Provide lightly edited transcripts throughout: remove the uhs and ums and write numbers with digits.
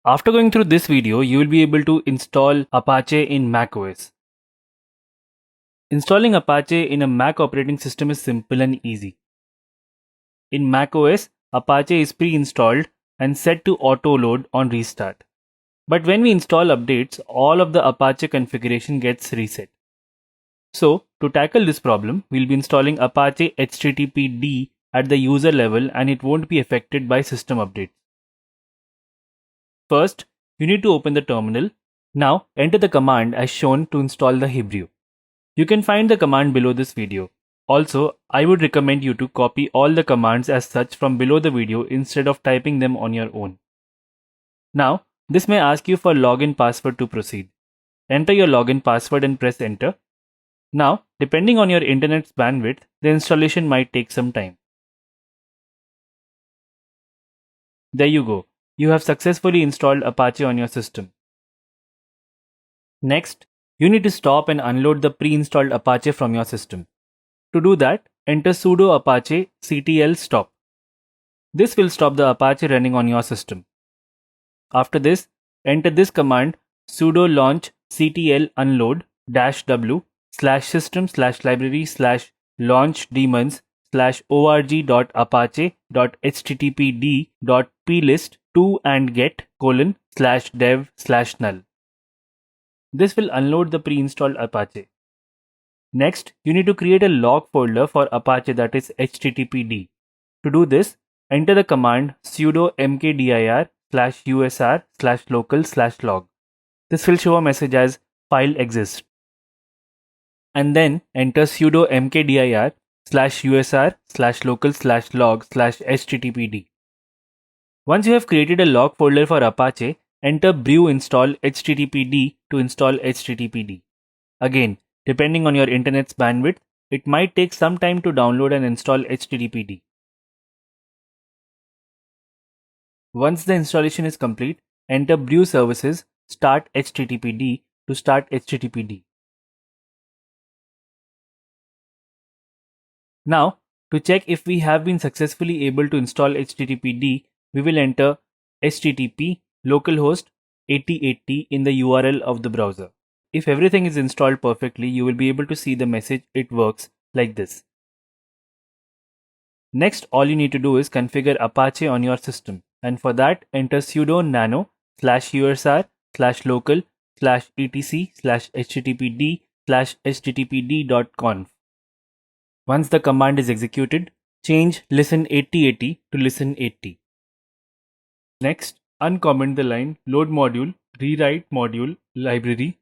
After going through this video, you will be able to install Apache in Mac OS. Installing Apache in a Mac operating system is simple and easy. In Mac OS, Apache is pre-installed and set to auto-load on restart. But when we install updates, all of the Apache configuration gets reset. So, to tackle this problem, we'll be installing Apache HTTPD at the user level and it won't be affected by system updates. First, you need to open the terminal. Now, enter the command as shown to install the Hebrew. You can find the command below this video. Also, I would recommend you to copy all the commands as such from below the video instead of typing them on your own. Now, this may ask you for login password to proceed. Enter your login password and press enter. Now, depending on your internet's bandwidth, the installation might take some time. There you go. You have successfully installed Apache on your system. Next, you need to stop and unload the pre-installed Apache from your system. To do that, enter sudo apache ctl stop. This will stop the Apache running on your system. After this, enter this command sudo launch ctl unload -w /system/library/launch daemons /org.apache.httpd.plist to and get:/dev/null. This will unload the pre-installed Apache. Next, you need to create a log folder for Apache, that is httpd. To do this, enter the command sudo mkdir/usr/local/log. This will show a message as file exists. And then enter sudo mkdir/usr/local/log/httpd. Once you have created a log folder for Apache, enter brew install httpd to install httpd. Again, depending on your internet's bandwidth, it might take some time to download and install httpd. Once the installation is complete, enter brew services start httpd to start httpd. Now, to check if we have been successfully able to install httpd, we will enter http localhost 8080 in the URL of the browser. If everything is installed perfectly, you will be able to see the message "it works" like this. Next, all you need to do is configure Apache on your system, and for that enter sudo nano /usr/local/etc/httpd/httpd.conf. Once the command is executed, change listen 8080 to listen 80. Next, uncomment the line load module rewrite module library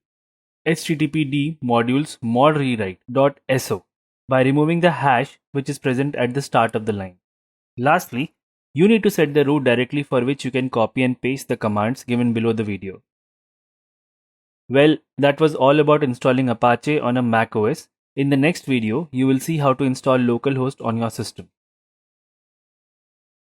httpd modules mod rewrite.so by removing the hash which is present at the start of the line. Lastly, you need to set the root directory for which you can copy and paste the commands given below the video. Well, that was all about installing Apache on a Mac OS. In the next video, you will see how to install localhost on your system.